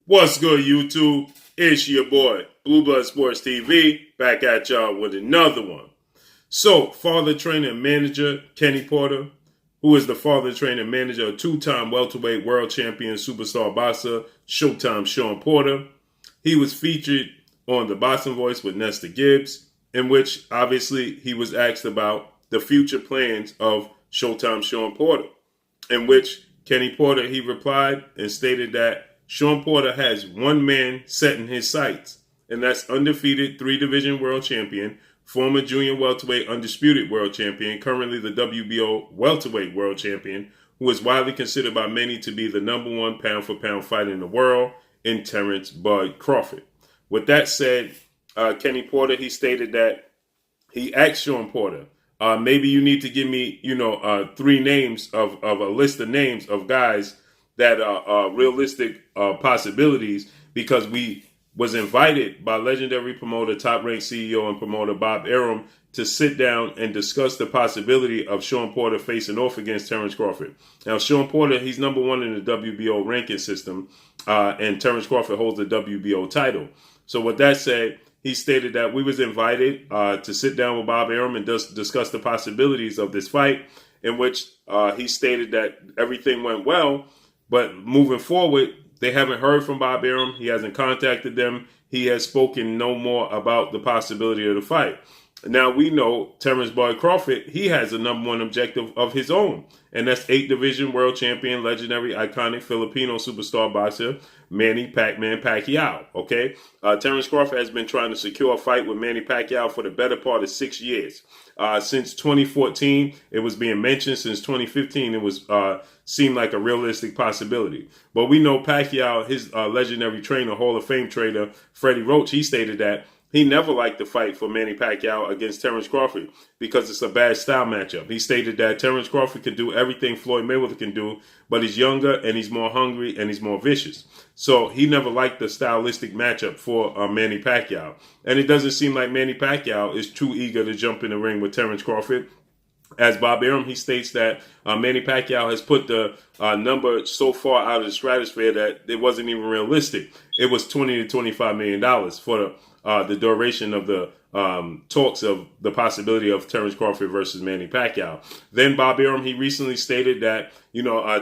What's good, YouTube? It's your boy, Blue Blood Sports TV, back at y'all with another one. So, father, trainer, and manager Kenny Porter, who is the father, trainer, and manager of two-time welterweight world champion superstar boxer Showtime Shawn Porter, he was featured on The Boxing Voice with Nestor Gibbs, in which, obviously, he was asked about the future plans of Showtime Shawn Porter, in which Kenny Porter, he replied and stated that Shawn Porter has one man set in his sights, and that's undefeated three-division world champion, former junior welterweight undisputed world champion, currently the WBO welterweight world champion, who is widely considered by many to be the number one pound-for-pound fighter in the world, in Terence "Bud" Crawford. With that said, Kenny Porter, he stated that he asked Shawn Porter, maybe you need to give me, three names of a list of names of guys that are realistic possibilities, because we was invited by legendary promoter, top-ranked CEO and promoter Bob Arum to sit down and discuss the possibility of Shawn Porter facing off against Terence Crawford. Now, Shawn Porter, he's number one in the WBO ranking system, and Terence Crawford holds the WBO title. So with that said, he stated that we was invited to sit down with Bob Arum and discuss the possibilities of this fight, in which he stated that everything went well. But moving forward, they haven't heard from Bob Arum. He hasn't contacted them. He has spoken no more about the possibility of the fight. Now, we know Terence "Bud" Crawford, he has a number one objective of his own, and that's 8-division world champion, legendary, iconic Filipino superstar boxer Manny "Pac-Man" Pacquiao. Okay, Terence Crawford has been trying to secure a fight with Manny Pacquiao for the better part of 6 years. Since 2014, it was being mentioned. Since 2015, it was seemed like a realistic possibility. But we know Pacquiao, his legendary trainer, Hall of Fame trainer, Freddie Roach, he stated that he never liked the fight for Manny Pacquiao against Terence Crawford because it's a bad style matchup. He stated that Terence Crawford can do everything Floyd Mayweather can do, but he's younger and he's more hungry and he's more vicious. So he never liked the stylistic matchup for Manny Pacquiao. And it doesn't seem like Manny Pacquiao is too eager to jump in the ring with Terence Crawford. As Bob Arum, he states that Manny Pacquiao has put the number so far out of the stratosphere that it wasn't even realistic. It was $20 to $25 million for the duration of the talks of the possibility of Terence Crawford versus Manny Pacquiao. Then Bob Arum, he recently stated that,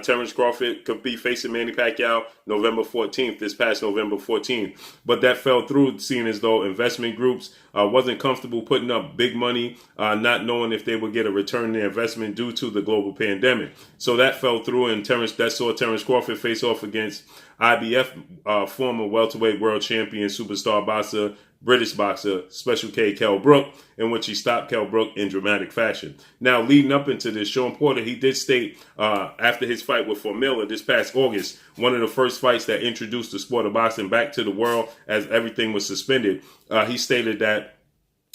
Terence Crawford could be facing Manny Pacquiao November 14th, this past November 14th. But that fell through, seeing as though investment groups wasn't comfortable putting up big money, not knowing if they would get a return on their investment due to the global pandemic. So that fell through, and that saw Terence Crawford face off against IBF former welterweight world champion, superstar boxer, British boxer, Special K Kell Brook, in which he stopped Kell Brook in dramatic fashion. Now, leading up into this, Shawn Porter, he did state after his fight with Formella this past August, one of the first fights that introduced the sport of boxing back to the world as everything was suspended, he stated that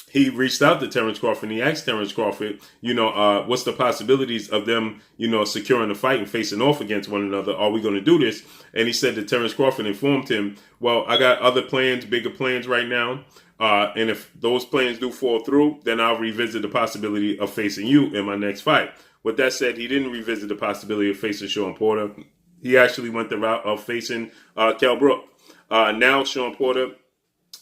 he reached out to Terence Crawford and he asked Terence Crawford, what's the possibilities of them, securing a fight and facing off against one another? Are we going to do this? And he said that Terence Crawford informed him, well, I got other plans, bigger plans right now. And if those plans do fall through, then I'll revisit the possibility of facing you in my next fight. With that said, he didn't revisit the possibility of facing Shawn Porter. He actually went the route of facing Kell Brook. Now Shawn Porter,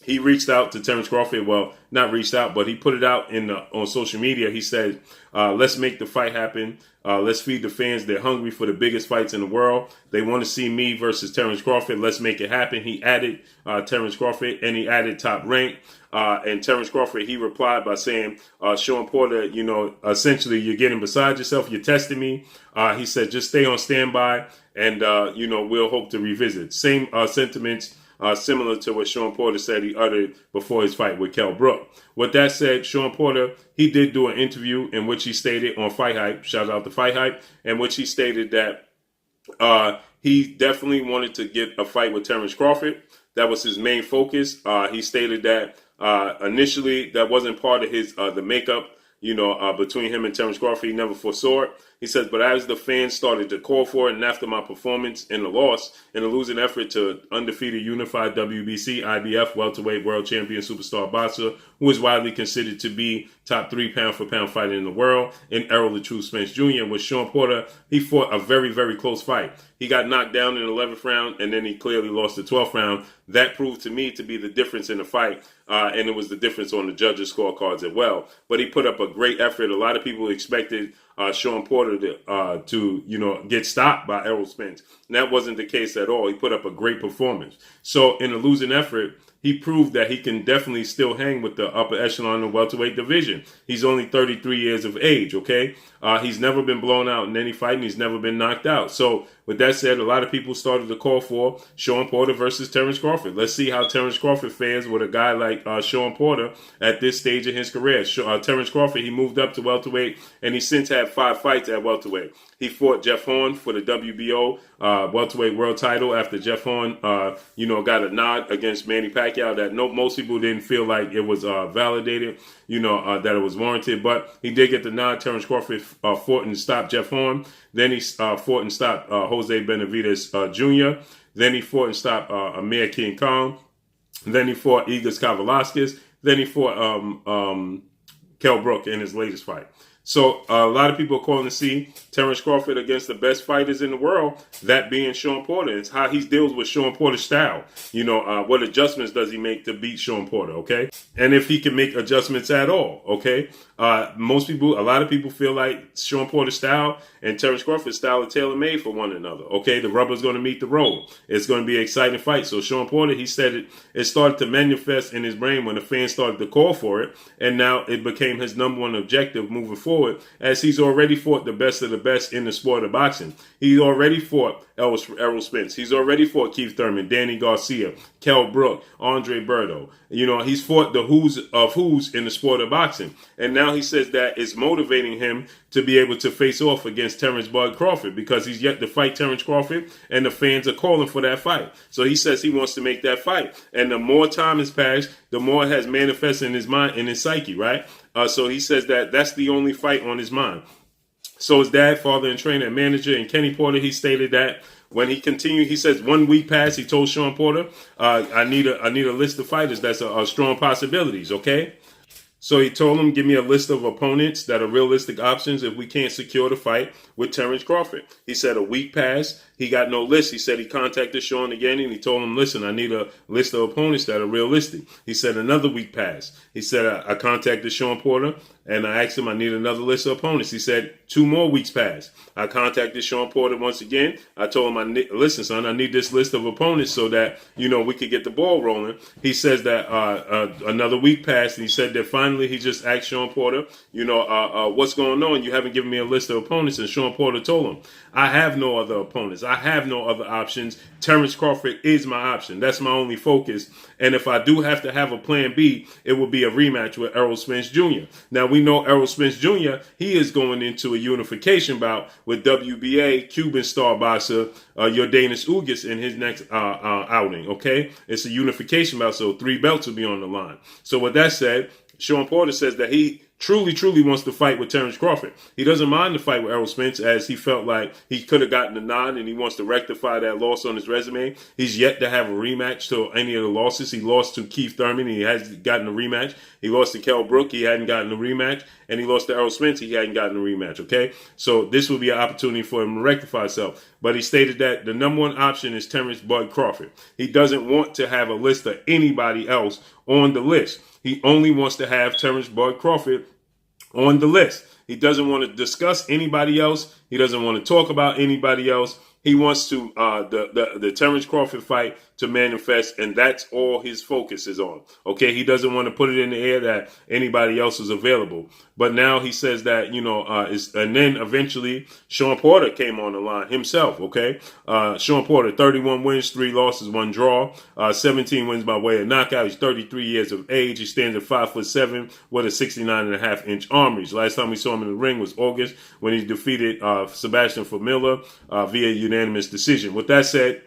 he reached out to Terence Crawford. Well, not reached out, but he put it out on social media. He said, let's make the fight happen. Let's feed the fans. They're hungry for the biggest fights in the world. They want to see me versus Terence Crawford. Let's make it happen. He added Terence Crawford, and he added Top Rank. And Terence Crawford, he replied by saying, Shawn Porter, essentially you're getting beside yourself. You're testing me. He said, just stay on standby, and, we'll hope to revisit. Same sentiments. Similar to what Shawn Porter said he uttered before his fight with Kell Brook. With that said, Shawn Porter, he did do an interview in which he stated on Fight Hype, shout out to Fight Hype, in which he stated that he definitely wanted to get a fight with Terence Crawford. That was his main focus. He stated that initially that wasn't part of his the makeup, between him and Terence Crawford. He never foresaw it. He says, but as the fans started to call for it, and after my performance in the loss, in a losing effort to undefeated unified WBC, IBF, welterweight world champion superstar boxer, who is widely considered to be top 3 pound-for-pound fighter in the world, in Errol the True Spence Jr. With Shawn Porter, he fought a very, very close fight. He got knocked down in the 11th round, and then he clearly lost the 12th round. That proved to me to be the difference in the fight, and it was the difference on the judges' scorecards as well. But he put up a great effort. A lot of people expected Shawn Porter to get stopped by Errol Spence. And that wasn't the case at all. He put up a great performance. So in a losing effort, he proved that he can definitely still hang with the upper echelon of the welterweight division. He's only 33 years of age, okay? He's never been blown out in any fight, and he's never been knocked out. So with that said, a lot of people started to call for Shawn Porter versus Terence Crawford. Let's see how Terence Crawford fares with a guy like Shawn Porter at this stage of his career. Terence Crawford, he moved up to welterweight, and he's since had 5 fights at welterweight. He fought Jeff Horn for the WBO welterweight world title after Jeff Horn, got a nod against Manny Pacquiao that most people didn't feel like it was validated, that it was warranted. But he did get the nod. Terence Crawford fought and stopped Jeff Horn. Then he fought and stopped Jose Benavidez Jr. Then he fought and stopped Amir King Kong. Then he fought Igor Kavalauskas. Then he fought Kell Brook in his latest fight. So a lot of people are calling to see Terence Crawford against the best fighters in the world, that being Shawn Porter. It's how he deals with Shawn Porter's style. What adjustments does he make to beat Shawn Porter, okay? And if he can make adjustments at all, okay? A lot of people feel like Shawn Porter's style and Terence Crawford's style are tailor-made for one another, okay? The rubber's going to meet the road. It's going to be an exciting fight. So Shawn Porter, he said it started to manifest in his brain when the fans started to call for it, and now it became his number one objective moving forward, as he's already fought the best of the best in the sport of boxing. He already fought Errol Spence. He's already fought Keith Thurman, Danny Garcia, Kell Brook, Andre Berto. He's fought the who's of who's in the sport of boxing. And now he says that it's motivating him to be able to face off against Terence Bud Crawford, because he's yet to fight Terence Crawford, and the fans are calling for that fight. So he says he wants to make that fight. And the more time has passed, the more it has manifested in his mind, in his psyche, right? So he says that that's the only fight on his mind. So his dad, father, and trainer and manager, and Kenny Porter, he stated that when he continued, he says 1 week passed, he told Shawn Porter, I need a list of fighters that's strong possibilities, okay? So he told him, give me a list of opponents that are realistic options if we can't secure the fight with Terence Crawford. He said a week passed. He got no list. He said he contacted Shawn again, and he told him, listen, I need a list of opponents that are realistic. He said another week passed. He said, I contacted Shawn Porter, and I asked him, I need another list of opponents. He said 2 more weeks passed. I contacted Shawn Porter once again. I told him, listen, son, I need this list of opponents so that, we could get the ball rolling. He says that another week passed, and he said that finally he just asked Shawn Porter, what's going on? You haven't given me a list of opponents. And Shawn Porter told him, I have no other opponents. I have no other options. Terence Crawford is my option. That's my only focus. And if I do have to have a plan B, it will be a rematch with Errol Spence Jr. Now, we know Errol Spence Jr., he is going into a unification bout with WBA Cuban star boxer Yordenis Ugas in his next outing, okay? It's a unification bout, so 3 belts will be on the line. So with that said, Shawn Porter says that he truly wants to fight with Terence Crawford. He doesn't mind the fight with Errol Spence, as he felt like he could have gotten the nod, and he wants to rectify that loss on his resume. He's yet to have a rematch to any of the losses. He lost to Keith Thurman. He hasn't gotten a rematch. He lost to Kell Brook. He hadn't gotten a rematch. And he lost to Errol Spence. He hadn't gotten a rematch, okay? So this will be an opportunity for him to rectify himself. But he stated that the number one option is Terence Bud Crawford. He doesn't want to have a list of anybody else on the list. He only wants to have Terence Bud Crawford on the list. He doesn't want to discuss anybody else. He doesn't want to talk about anybody else. He wants to the Terence Crawford fight to manifest, and that's all his focus is on. Okay, he doesn't want to put it in the air that anybody else is available. But now he says that, and then eventually Shawn Porter came on the line himself. Okay, Shawn Porter, 31 wins, 3 losses, 1 draw, 17 wins by way of knockout. He's 33 years of age. He stands at 5'7" with a 69.5-inch arm reach. Last time we saw him in the ring was August when he defeated Sebastian Formella via unanimous decision. With that said,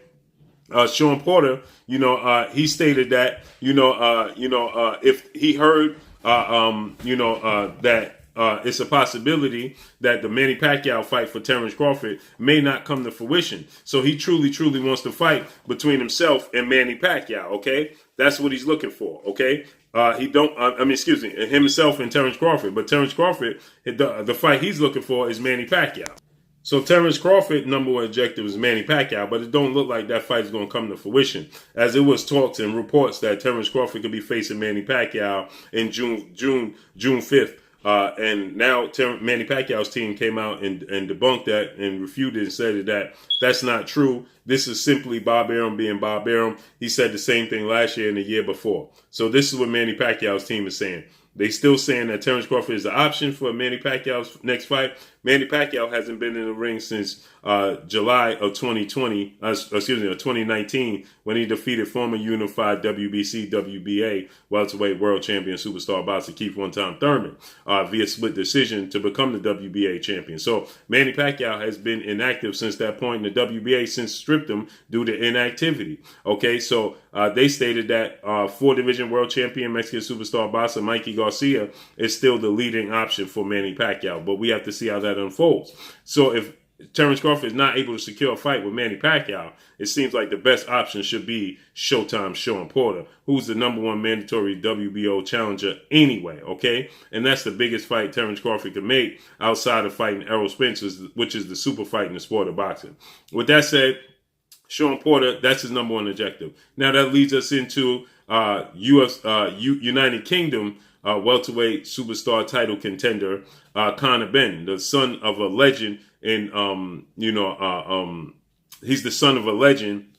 Shawn Porter, he stated that, if he heard, that it's a possibility that the Manny Pacquiao fight for Terence Crawford may not come to fruition. So he truly wants to fight between himself and Manny Pacquiao. Okay, that's what he's looking for. Okay. Himself and Terence Crawford. But Terence Crawford, the fight he's looking for is Manny Pacquiao. So Terence Crawford, number one objective is Manny Pacquiao, but it don't look like that fight is going to come to fruition, as it was talks and reports that Terence Crawford could be facing Manny Pacquiao in June 5th. And now Manny Pacquiao's team came out and debunked that and refuted and said that that's not true. This is simply Bob Arum being Bob Arum. He said the same thing last year and the year before. So this is what Manny Pacquiao's team is saying. They still saying that Terence Crawford is the option for Manny Pacquiao's next fight. Manny Pacquiao hasn't been in the ring since July of 2019, when he defeated former unified WBC, WBA welterweight world champion superstar boxer Keith one-time Thurman via split decision to become the WBA champion. So Manny Pacquiao has been inactive since that point, and the WBA since stripped him due to inactivity. Okay, so they stated that 4-division world champion Mexican superstar boxer Mikey Garcia is still the leading option for Manny Pacquiao, but we have to see how that unfolds. So if Terence Crawford is not able to secure a fight with Manny Pacquiao, it seems like the best option should be Showtime's Shawn Porter, who's the number one mandatory WBO challenger anyway, okay? And that's the biggest fight Terence Crawford could make outside of fighting Errol Spence, which is the super fight in the sport of boxing. With that said, Shawn Porter, that's his number one objective. Now that leads us into United Kingdom welterweight superstar title contender Conor Benn, the son of a legend. And he's the son of a legend.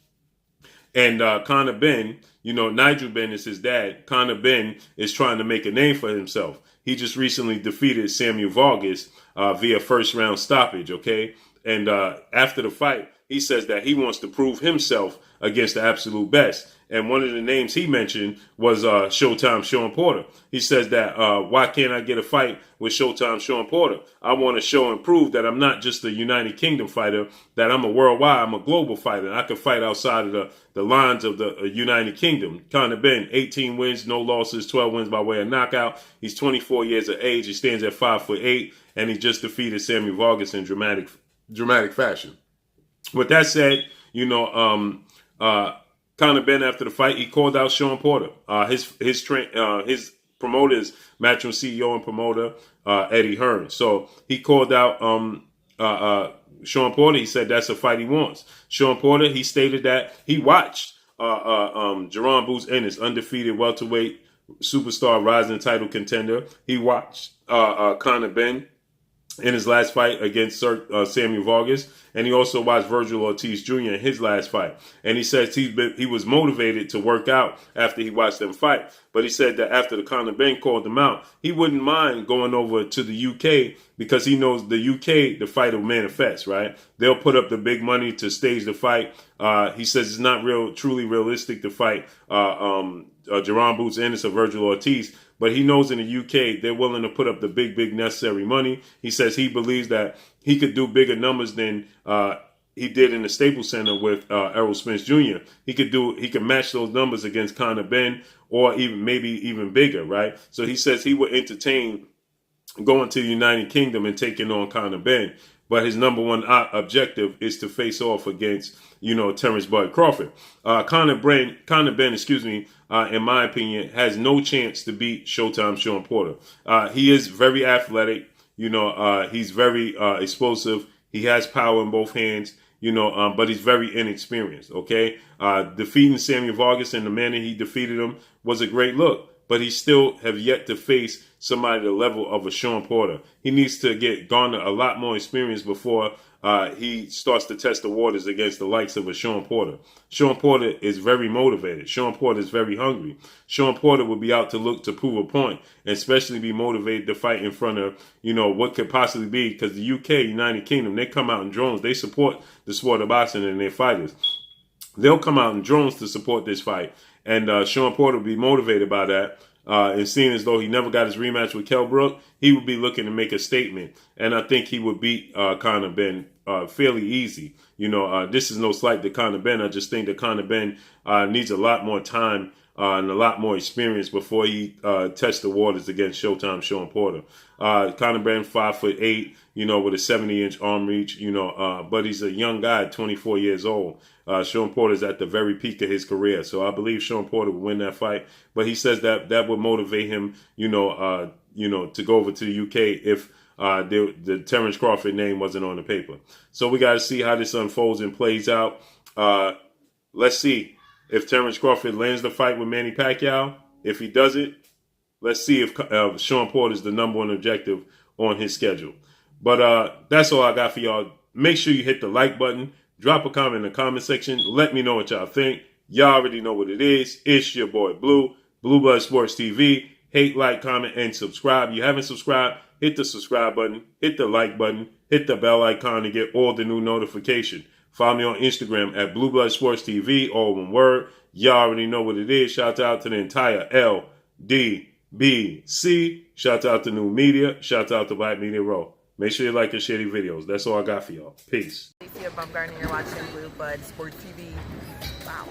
And Conor Benn, Nigel Benn is his dad. Conor Benn is trying to make a name for himself. He just recently defeated Samuel Vargas via first round stoppage. Okay, and after the fight, he says that he wants to prove himself against the absolute best. And one of the names he mentioned was Showtime Shawn Porter. He says that, why can't I get a fight with Showtime Shawn Porter? I want to show and prove that I'm not just a United Kingdom fighter, that I'm a worldwide, I'm a global fighter. I can fight outside of the lines of the United Kingdom. Conor Benn, 18 wins, no losses, 12 wins by way of knockout. He's 24 years of age. He stands at 5'8", and he just defeated Samuel Vargas in dramatic fashion. With that said, Conor Benn, after the fight, he called out Shawn Porter. His promoter is Matchroom CEO and promoter Eddie Hearn. So he called out Shawn Porter. He said that's a fight he wants. Shawn Porter, he stated that he watched Jerron Boots Ennis, undefeated welterweight superstar, rising title contender. He watched Conor Benn in his last fight against Samuel Vargas, and he also watched Virgil Ortiz Jr. in his last fight. And he says he was motivated to work out after he watched them fight. But he said that after the Conor Benn called him out, he wouldn't mind going over to the UK, because he knows the UK, the fight will manifest, right? They'll put up the big money to stage the fight. He says it's not truly realistic to fight Jerron Boots Ennis or Virgil Ortiz. But he knows in the UK, they're willing to put up the big necessary money. He says he believes that he could do bigger numbers than he did in the Staples Center with Errol Spence Jr. He could match those numbers against Conor Benn, or maybe even bigger, right? So he says he would entertain going to the United Kingdom and taking on Conor Benn. But his number one objective is to face off against, Terence Bud Crawford. Conor Benn, in my opinion, has no chance to beat Showtime Shawn Porter. He is very athletic. He's very explosive. He has power in both hands, but he's very inexperienced, okay? Defeating Samuel Vargas in the manner he defeated him was a great look, but he still have yet to face somebody the level of a Shawn Porter. He needs to garner a lot more experience before he starts to test the waters against the likes of a Shawn Porter. Shawn Porter is very motivated. Shawn Porter is very hungry. Shawn Porter will be out to look to prove a point, and especially be motivated to fight in front of, what could possibly be, because the UK, United Kingdom, they come out in drones. They support the sport of boxing and their fighters. They'll come out in drones to support this fight, and Shawn Porter will be motivated by that. And seeing as though he never got his rematch with Kell Brook, he would be looking to make a statement and I think he would beat Conor Benn fairly easy. This is no slight to Conor Benn. I just think that Conor Benn needs a lot more time and a lot more experience before he tests the waters against Showtime Shawn Porter. Conor Benn, 5'8", with a 70-inch arm reach, but he's a young guy, 24 years old. Shawn Porter's at the very peak of his career, so I believe Shawn Porter would win that fight. But he says that would motivate him, to go over to the UK if the Terence Crawford name wasn't on the paper. So we got to see how this unfolds and plays out. Let's see if Terence Crawford lands the fight with Manny Pacquiao. If he doesn't, let's see if Shawn Porter is the #1 objective on his schedule. But that's all I got for y'all. Make sure you hit the like button. Drop a comment in the comment section. Let me know what y'all think. Y'all already know what it is. It's your boy Blue. Blue Blood Sports TV. Hate, like, comment, and subscribe. You haven't subscribed, hit the subscribe button. Hit the like button. Hit the bell icon to get all the new notifications. Follow me on Instagram at Blue Blood Sports TV, all one word. Y'all already know what it is. Shout out to the entire LDBC. Shout out to New Media. Shout out to Black Media Row. Make sure you like and share these videos. That's all I got for y'all. Peace. You're watching Blue Blood Sports TV. Wow.